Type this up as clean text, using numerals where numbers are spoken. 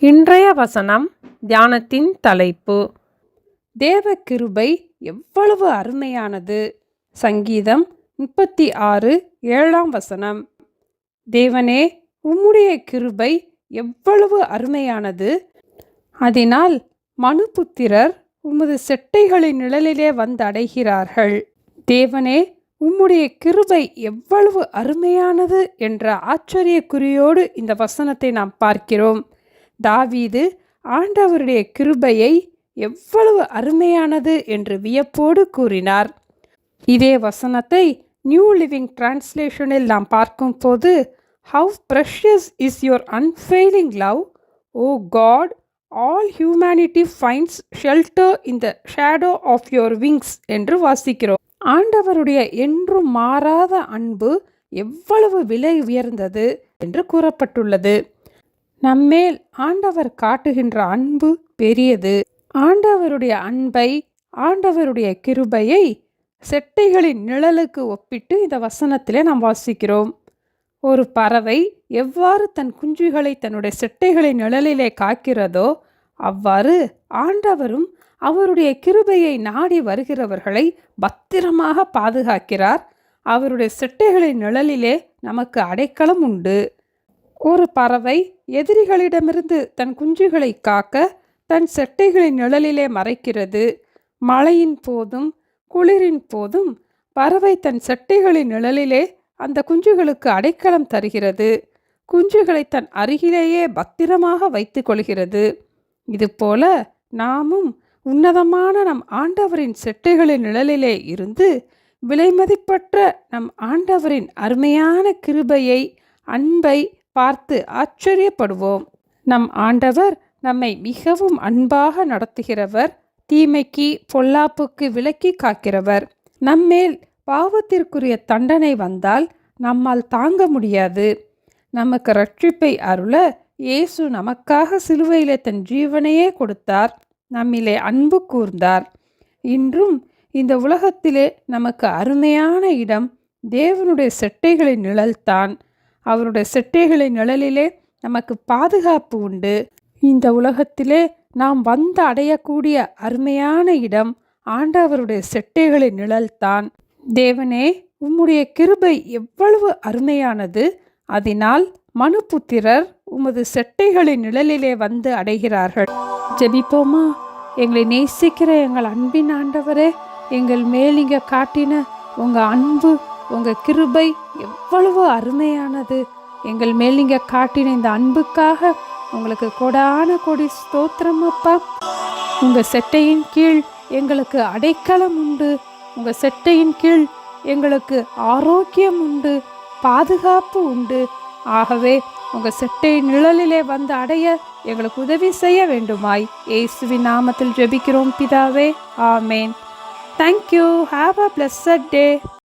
இன்றைய வசனம் தியானத்தின் தலைப்பு தேவ கிருபை எவ்வளவு அருமையானது. சங்கீதம் 36:7 தேவனே, உம்முடைய கிருபை எவ்வளவு அருமையானது. அதனால் மனுபுத்திரர் உமது செட்டைகளின் நிழலிலே வந்தடைகிறார்கள். தேவனே, உம்முடைய கிருபை எவ்வளவு அருமையானது என்ற ஆச்சரியக்குறியோடு இந்த வசனத்தை நாம் பார்க்கிறோம். தாவீது ஆண்டவருடைய கிருபையை எவ்வளவு அருமையானது என்று வியப்போடு கூறினார். இதே வசனத்தை நியூ லிவிங் டிரான்ஸ்லேஷனில் நாம் பார்க்கும் போது, How precious is your unfailing love, O God, all humanity finds shelter in the shadow of your wings என்று வாசிக்கிறோம். ஆண்டவருடைய என்றும் மாறாத அன்பு எவ்வளவு விலை உயர்ந்தது என்று கூறப்பட்டுள்ளது. நம்மேல் ஆண்டவர் காட்டுகின்ற அன்பு பெரியது. ஆண்டவருடைய அன்பை, ஆண்டவருடைய கிருபையை செட்டைகளின் நிழலுக்கு ஒப்பிட்டு இந்த வசனத்திலே நாம் வாசிக்கிறோம். ஒரு பறவை எவ்வாறு தன் குஞ்சுகளை தன்னுடைய செட்டைகளின் நிழலிலே காக்கிறதோ, அவ்வாறு ஆண்டவரும் அவருடைய கிருபையை நாடி வருகிறவர்களை பத்திரமாக பாதுகாக்கிறார். அவருடைய செட்டைகளின் நிழலிலே நமக்கு அடைக்கலம் உண்டு. ஒரு பறவை எதிரிகளிடமிருந்து தன் குஞ்சுகளை காக்க தன் செட்டைகளின் நிழலிலே மறைக்கிறது. மழையின் போதும் குளிரின் போதும் பறவை தன் செட்டைகளின் நிழலிலே அந்த குஞ்சுகளுக்கு அடைக்கலம் தருகிறது. குஞ்சுகளை தன் அருகிலேயே பத்திரமாக வைத்து கொள்கிறது. இதுபோல நாமும் உன்னதமான நம் ஆண்டவரின் செட்டைகளின் நிழலிலே இருந்து விலைமதிப்பற்ற நம் ஆண்டவரின் அருமையான கிருபையை, அன்பை பார்த்து ஆச்சரியப்படுவோம். நம் ஆண்டவர் நம்மை மிகவும் அன்பாக நடத்துகிறவர், தீமைக்கு பொல்லாப்புக்கு விலக்கி காக்கிறவர். நம்மேல் பாவத்திற்குரிய தண்டனை வந்தால் நம்மால் தாங்க முடியாது. நமக்கு ரட்சிப்பை அருள இயேசு நமக்காக சிலுவையிலே தன் ஜீவனையே கொடுத்தார். நம்மிலே அன்பு கூர்ந்தார். இன்றும் இந்த உலகத்திலே நமக்கு அருமையான இடம் தேவனுடைய செட்டைகளின் நிழல்தான். அவருடைய செட்டைகளின் நிழலிலே நமக்கு பாதுகாப்பு உண்டு. இந்த உலகத்திலே நாம் வந்து அடையக்கூடிய அருமையான இடம் ஆண்டவருடைய செட்டைகளின் நிழல்தான். தேவனே, உம்முடைய கிருபை எவ்வளவு அருமையானது. அதனால் மனுபுத்திரர் உமது செட்டைகளின் நிழலிலே வந்து அடைகிறார்கள். ஜெபிப்போமா? எங்களை நேசிக்கிற எங்கள் அன்பின் ஆண்டவரே, எங்கள் மேல் இங்க காட்டின உங்கள் அன்பு, உங்கள் கிருபை எவ்வளவு அருமையானது. எங்கள் மேல் இங்க காட்டின இந்த அன்புக்காக உங்களுக்கு கொடான கொடி ஸ்தோத்திரம் அப்பா. உங்கள் செட்டையின் கீழ் எங்களுக்கு அடைக்கலம் உண்டு. உங்கள் செட்டையின் கீழ் எங்களுக்கு ஆரோக்கியம் உண்டு, பாதுகாப்பு உண்டு. ஆகவே உங்கள் செட்டையின் நிழலிலே வந்து அடைய எங்களுக்கு உதவி செய்ய வேண்டுமாய் இயேசுவின் நாமத்தில் ஜெபிக்கிறோம் பிதாவே. ஆமேன். Thank you. Have a blessed day.